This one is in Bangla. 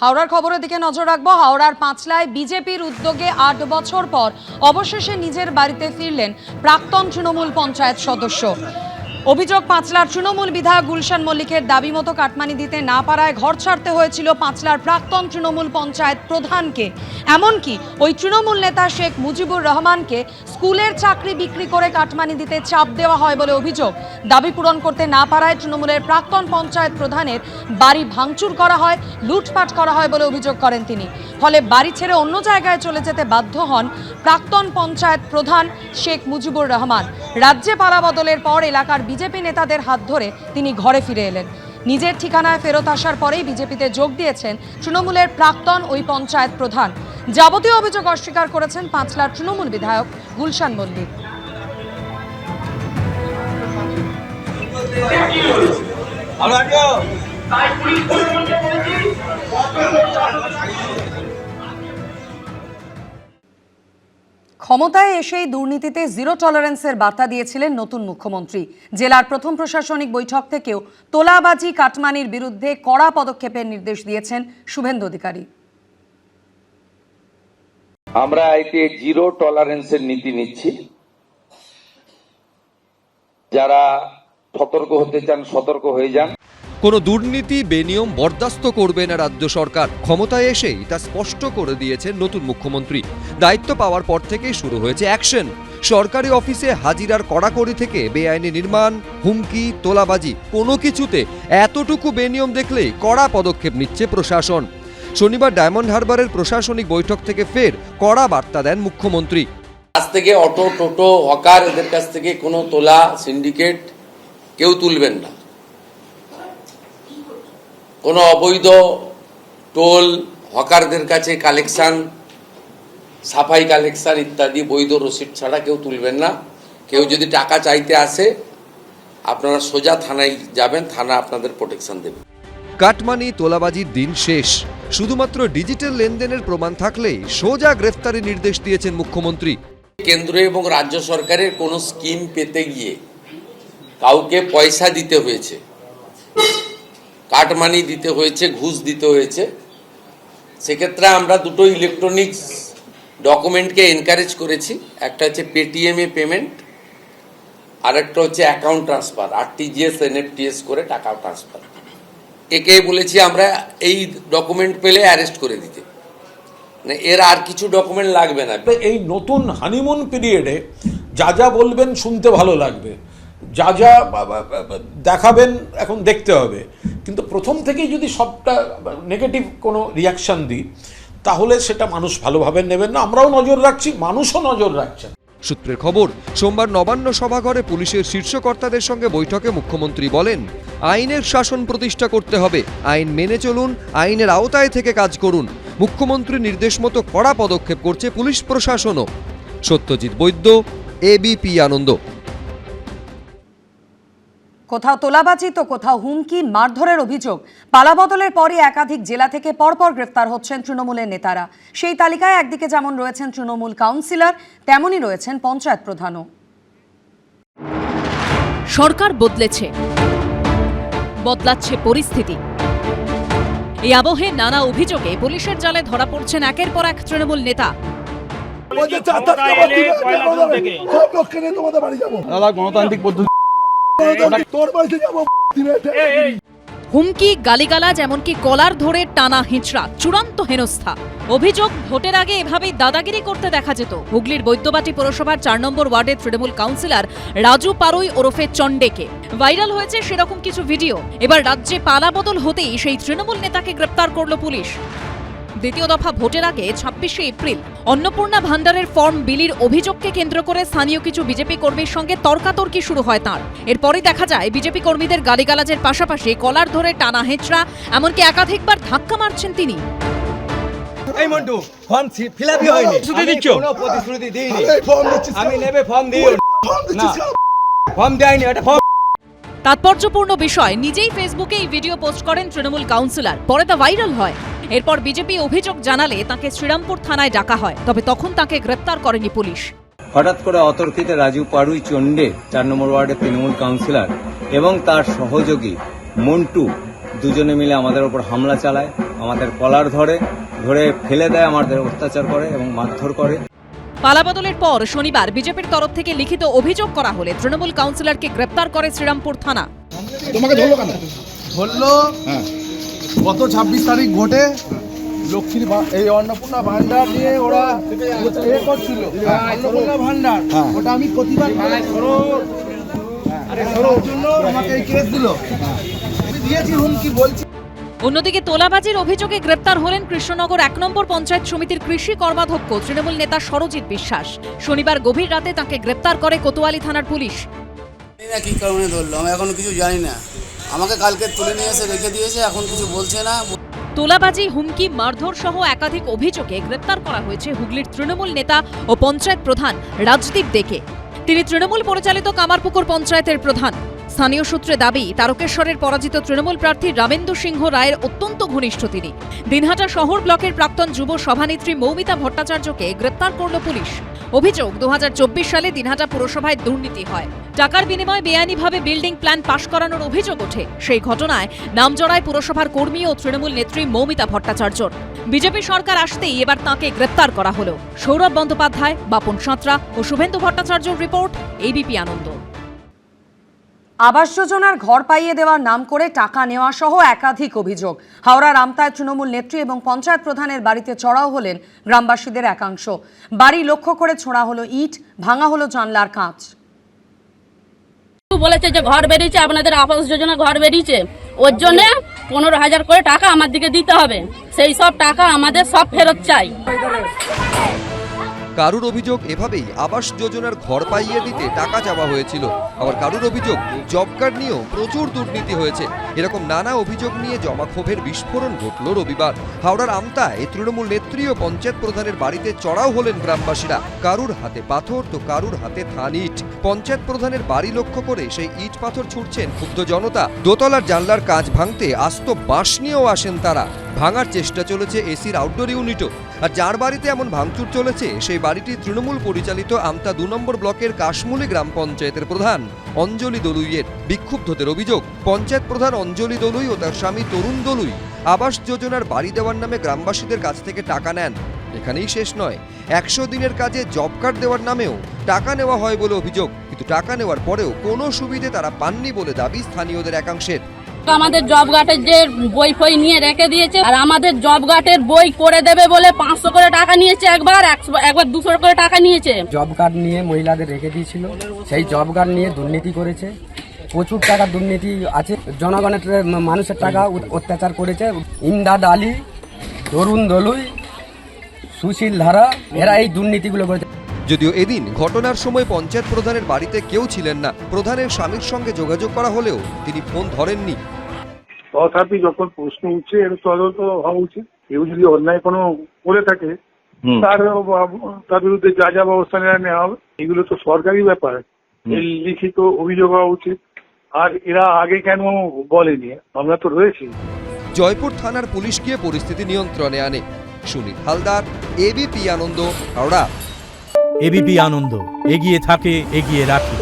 হাওড়ার খবরের দিকে নজর রাখবো। হাওড়ার পাঁচলায় বিজেপির উদ্যোগে ৮ বছর পর অবশেষে নিজের বাড়িতে ফিরলেন প্রাক্তন তৃণমূল পঞ্চায়েত সদস্য। অভিযোগ, পাঁচলার তৃণমূল বিধায়ক গুলশান মল্লিকের দাবি মতো কাটমানি দিতে না পারায় ঘর ছাড়তে হয়েছিল পাঁচলার প্রাক্তন তৃণমূল পঞ্চায়েত প্রধানকে। এমনকি ওই তৃণমূল নেতা শেখ মুজিবুর রহমানকে স্কুলের চাকরি বিক্রি করে কাটমানি দিতে চাপ দেওয়া হয় বলে অভিযোগ। দাবি পূরণ করতে না পারায় তৃণমূলের প্রাক্তন পঞ্চায়েত প্রধানের বাড়ি ভাঙচুর করা হয়, লুটপাট করা হয় বলে অভিযোগ করেন তিনি। ফলে বাড়ি ছেড়ে অন্য জায়গায় চলে যেতে বাধ্য হন প্রাক্তন পঞ্চায়েত প্রধান শেখ মুজিবুর রহমান। রাজ্যে পালা বদলের পর এলাকার বিজেপি নেতাদের হাত ধরে তিনি ঘরে ফিরে এলেন। নিজের ঠিকানায় ফেরত আসার পরেই বিজেপিতে যোগ দিয়েছেন তৃণমূলের প্রাক্তন ওই পঞ্চায়েত প্রধান। যাবতীয় অভিযোগ অস্বীকার করেছেন পাঁচলার তৃণমূল বিধায়ক গুলশান মল্লিক। ক্ষমতায় এসেই দুর্নীতিতে জিরো টলারেন্সের বার্তা দিয়েছিলেন নতুন মুখ্যমন্ত্রী। জেলার প্রথম প্রশাসনিক বৈঠক থেকেও তোলাবাজি কাটমানির বিরুদ্ধে কড়া পদক্ষেপের নির্দেশ দিয়েছেন শুভেন্দু অধিকারী। আমরা এতে জিরো টলারেন্সের নীতি নিচ্ছি। যারা সতর্ক হতে চান সতর্ক হয়ে যান। কোনো দুর্নীতি বেনিয়ম বরদাস্ত করবে না রাজ্য সরকার। ক্ষমতায় এসেই তা স্পষ্ট করে দিয়েছেন নতুন মুখ্যমন্ত্রী। দায়িত্ব পাওয়ার পর থেকেই শুরু হয়েছে অ্যাকশন। সরকারি অফিসে হাজিরার কড়াকড়ি থেকে বেআইনি নির্মাণ, হুমকি, তোলাবাজি, কোনো কিছুতে এতটুকু বেনিয়ম দেখলেই কড়া পদক্ষেপ নিচ্ছে প্রশাসন। শনিবার ডায়মন্ড হারবারের প্রশাসনিক বৈঠক থেকে ফের কড়া বার্তা দেন মুখ্যমন্ত্রী। আজ থেকে অটো, টোটো, হকার এদের কাছ থেকে কোনো তোলা, সিন্ডিকেট কেউ তুলবেন না। কোনো অবৈধ টোল, হকারদের কাছে কালেকশন, সাফাই কালেকশন ইত্যাদি বৈধ রসিদ ছাড়া কেউ তুলবেন না। কেউ যদি টাকা চাইতে আসে আপনারা সোজা থানায় যাবেন, থানা আপনাদের প্রোটেকশন দেবে। কাটমানি, তোলাবাজির দিন শেষ। শুধুমাত্র ডিজিটাল লেনদেনের প্রমাণ থাকলেই সোজা গ্রেফতারি নির্দেশ দিয়েছেন মুখ্যমন্ত্রী। কেন্দ্র এবং রাজ্য সরকারের কোনো স্কিম পেতে গিয়ে কাউকে পয়সা দিতে হয়েছে, কাটমানি দিতে হয়েছে, ঘুষ দিতে হয়েছে, সেক্ষেত্রে আমরা দুটো ইলেকট্রনিক্স ডকুমেন্টকে এনকারেজ করেছি। একটা হচ্ছে পেটিএম এ পেমেন্ট, আর একটা হচ্ছে অ্যাকাউন্ট ট্রান্সফার, আরটিজিএস, এনএফটিএস করে টাকা ট্রান্সফার। একে বলেছি আমরা এই ডকুমেন্ট পেলে অ্যারেস্ট করে দিতে, মানে এর আর কিছু ডকুমেন্ট লাগবে না। এই নতুন হানিমুন পিরিয়ডে যা যা বলবেন শুনতে ভালো লাগবে, যা যা দেখাবেন এখন দেখতে হবে, কিন্তু প্রথম থেকেই যদি সবটা নেগেটিভ কোনো রিয়াকশন দিই তাহলে সেটা মানুষ ভালোভাবে নেবেন না। আমরাও নজর রাখছি, মানুষও নজর রাখছেন। সূত্রের খবর, সোমবার নবান্ন সভাঘরে পুলিশের শীর্ষ কর্তাদের সঙ্গে বৈঠকে মুখ্যমন্ত্রী বলেন, আইনের শাসন প্রতিষ্ঠা করতে হবে, আইন মেনে চলুন, আইনের আওতায় থেকে কাজ করুন। মুখ্যমন্ত্রীর নির্দেশ মতো কড়া পদক্ষেপ করছে পুলিশ প্রশাসনও। সত্যজিৎ বৈদ্য, এবিপি আনন্দ। কোথাও তোলাবাজি তো কোথাও হুমকি, মারধরের অভিযোগ। পালাবদলের পরই একাধিক জেলা থেকে পরপর গ্রেফতার হচ্ছেন তৃণমূলের নেতারা। সেই তালিকায় একদিকে যেমন রয়েছেন তৃণমূল কাউন্সিলর, তেমনই রয়েছেন পঞ্চায়েত প্রধানও। সরকার বদলেছে, বদলাচ্ছে পরিস্থিতি। এই আবহে নানা অভিযোগে পুলিশের জালে ধরা পড়ছেন একের পর এক তৃণমূল নেতা। হুমকি, গালিগালাজ, এমনকি কলার ধরে টানা হিঁচড়া, চূড়ান্ত হেনস্থা। অভিযোগ, ভোটের আগে এভাবেই দাদাগিরি করতে দেখা যেত হুগলির বৈদ্যবাটি পৌরসভার ৪ নম্বর ওয়ার্ডের তৃণমূল কাউন্সিলর রাজু পারুই ওরফে চন্ডেকে। ভাইরাল হয়েছে সেরকম কিছু ভিডিও। এবার রাজ্যে পালা বদল হতেই সেই তৃণমূল নেতাকে গ্রেপ্তার করল পুলিশ। দ্বিতীয় দফা ভোটের আগে ২৬শে এপ্রিল অন্নপূর্ণা ভান্ডারের ফর্ম বিলির অভিযোগকে কেন্দ্র করে স্থানীয় কিছু বিজেপি কর্মীর সঙ্গে তর্কাতর্কি শুরু হয় তাঁর। এরপরই দেখা যায় বিজেপি কর্মীদের গালিগালাজের পাশাপাশি কলার ধরে টানা হেঁচড়া, এমনকি একাধিকবার ধাক্কা মারছেন তিনি। এই মন্টু, ফর্ম ফিলআপই হয়নি। প্রতিশ্রুতি দিচ্ছ? কোনো প্রতিশ্রুতি দিইনি। আমি নেবে ফর্ম দিও না, ফর্ম দেয়নি, এটা ফর্ম। তাৎপর্যপূর্ণ বিষয়, নিজেই ফেসবুকে এই ভিডিও পোস্ট করেন তৃণমূল কাউন্সিলর। পরে তা ভাইরাল হয়। এরপর বিজেপি অভিযোগ জানালে তাকে শ্রীরামপুর থানায় ডাকা হয়, তবে তখন তাকে গ্রেপ্তার করেনি পুলিশ। হঠাৎ করে অতর্কিতে রাজু পারুই চন্ডে ৪ নম্বর ওয়ার্ডের তৃণমূল কাউন্সিলর এবং তার সহযোগী মন্টু দুজনে মিলে আমাদের ওপর হামলা চালায়, আমাদের কলার ধরে ফেলে দেয়, আমাদের অত্যাচার করে এবং মারধর করে। পালাবদলের পর শনিবার বিজেপির তরফ থেকে লিখিত অভিযোগ করা হলে তৃণমূল কাউন্সিলরকে গ্রেপ্তার করে শ্রীরামপুর থানা। তোমাকে ধরলো কেন? ধরলো গত 26 তারিখ ভোটে লক্ষ্মীর এই অন্নপূর্ণা ভান্ডার নিয়ে ওরা এ করছিল, অন্নপূর্ণা ভান্ডার, ওটা আমি প্রতিবাদ করার জন্য আমাকে এই কেস দিল। আমি দিয়েছি হুমকি, বলছি। অন্যদিকে তোলাবাজির অভিযোগে গ্রেপ্তার হলেন কৃষ্ণনগর 1 নম্বর পঞ্চায়েত সমিতির কৃষি কর্মাধ্যক্ষ তৃণমূল নেতা সরজিৎ বিশ্বাস। শনিবার গভীর রাতে তাকে গ্রেপ্তার করে কোতোয়ালি থানার পুলিশ। জানি না কি কারণে ধরলো, আমি এখনো কিছু জানি না। আমাকে কালকে তুলে নিয়ে এসে রেখে দিয়েছে, এখন কিছু বলছে না। তোলাবাজি, হুমকি, মারধর সহ একাধিক অভিযোগে গ্রেপ্তার করা হয়েছে হুগলির তৃণমূল নেতা ও পঞ্চায়েত প্রধান রাজদীপ দেকে। তিনি তৃণমূল পরিচালিত কামারপুকুর পঞ্চায়েতের প্রধান। স্থানীয় সূত্রে দাবি, তারকেশ্বরের পরাজিত তৃণমূল প্রার্থী রামেন্দু সিংহ রায়ের অত্যন্ত ঘনিষ্ঠ তিনি। দিনহাটা শহর ব্লকের প্রাক্তন যুব সভানেত্রী মৌমিতা ভট্টাচার্যকে গ্রেপ্তার করল পুলিশ। অভিযোগ, 2024 সালে দিনহাটা পুরসভায় দুর্নীতি হয়। টাকার বিনিময়ে বেআইনিভাবে বিল্ডিং প্ল্যান পাশ করানোর অভিযোগ ওঠে। সেই ঘটনায় নামজড়ায় পুরসভার কর্মী ও তৃণমূল নেত্রী মৌমিতা ভট্টাচার্যর। বিজেপি সরকার আসতেই এবার তাঁকে গ্রেপ্তার করা হলো। সৌরভ বন্দ্যোপাধ্যায়, বাপন সাঁতরা ও শুভেন্দু ভট্টাচার্যর রিপোর্ট, এবিপি আনন্দ। আবাস যোজনার ঘর পাইয়ে দেওয়ার নাম করে টাকা নেওয়া সহ একাধিক অভিযোগ। হাওড়ার আমতায় তৃণমূল নেত্রী এবং পঞ্চায়েত প্রধানের বাড়িতে চড়াও হলেন গ্রামবাসীদের একাংশ। বাড়ি লক্ষ্য করে ছোঁড়া হলো ইট, ভাঙা হলো জানলার কাঁচ। বলেছে যে ঘর বেরিয়েছে, আপনাদের আবাস যোজনা ঘর বেরিয়েছে, ওর জন্য 15,000 করে টাকা আমার দিকে দিতে হবে। সেই সব টাকা আমাদের সব ফেরত চাই। কারুর অভিযোগ, এভাবেই আবাস যোজনার ঘর পাইয়ে দিতে টাকা চাওয়া হয়েছিল। আবার কারুর অভিযোগ, জব কার্ড নিয়েও প্রচুর দুর্নীতি হয়েছে। এরকম নানা অভিযোগ নিয়ে জমাক্ষোভের বিস্ফোরণ ঘটল রবিবার। হাওড়ার আমতায় তৃণমূল নেত্রী ও পঞ্চায়েত প্রধানের বাড়িতে চড়াও হলেন গ্রামবাসীরা। কারুর হাতে পাথর তো কারুর হাতে থান ইট। পঞ্চায়েত প্রধানের বাড়ি লক্ষ্য করে সেই ইট পাথর ছুটছেন ক্ষুব্ধ জনতা। দোতলার জানলার কাঁচ ভাঙতে আস্ত বাঁশ নিয়েও আসেন তারা। ভাঙার চেষ্টা চলেছে এসির আউটডোর ইউনিটও। আর যার বাড়িতে এমন ভাঙচুর চলেছে সেই বাড়িটি তৃণমূল পরিচালিত আমতা 2 নম্বর ব্লকের কাশমুলি গ্রাম পঞ্চায়েতের প্রধান অঞ্জলি দলুইয়ের। বিক্ষুব্ধদের অভিযোগ, পঞ্চায়েত প্রধান অঞ্জলি দলুই ও তার স্বামী তরুণ দলুই আবাস যোজনার বাড়ি দেওয়ার নামে গ্রামবাসীদের কাছ থেকে টাকা নেন। এখানেই শেষ নয়, 100 দিনের কাজে জব কার্ড দেওয়ার নামেও টাকা নেওয়া হয় বলে অভিযোগ। কিন্তু টাকা নেওয়ার পরেও কোনো সুবিধে তারা পাননি বলে দাবি স্থানীয়দের একাংশের। আমাদের জব কার্ডের যে বই ফই নিয়ে রেখে দিয়েছে, আর আমাদের জব কার্ডের বই করে দেবে বলে 500 করে টাকা নিয়েছে, একবার 200 করে টাকা নিয়েছে। জব কার্ড নিয়ে মহিলাদের রেখে দিয়েছিল, সেই জব কার্ড নিয়ে দুর্নীতি করেছে। প্রচুর টাকা দুর্নীতি আছে, জনগণের মানুষের টাকা অত্যাচার করেছে। ইমদাদ আলী, তরুণ দলুই, সুশীল ধারা, এরা এই দুর্নীতিগুলো করেছে। যদিও এদিন ঘটনার সময় পঞ্চায়েত প্রধানের বাড়িতে কেউ ছিলেন না। প্রধানের স্বামীর সঙ্গে যোগাযোগ করা হলেও তিনি ফোন ধরেননি। তথাপি যখন প্রশ্ন উঠছে এর তদন্ত হওয়া উচিত। কেউ যদি অন্যায় কোনো করে থাকে তার বিরুদ্ধে যা যা ব্যবস্থা নেওয়া হবে, এগুলো তো সরকারি ব্যাপার। এর লিখিত অভিযোগ হওয়া উচিত। আর এরা আগে কেন বলেনি? আমরা তো রয়েছি। জয়পুর থানার পুলিশ গিয়ে পরিস্থিতি নিয়ন্ত্রণে আনে। সুনীল হালদার, এবিপি আনন্দ, হাওড়া। এবিপি আনন্দ, এগিয়ে থাকে, এগিয়ে রাখে।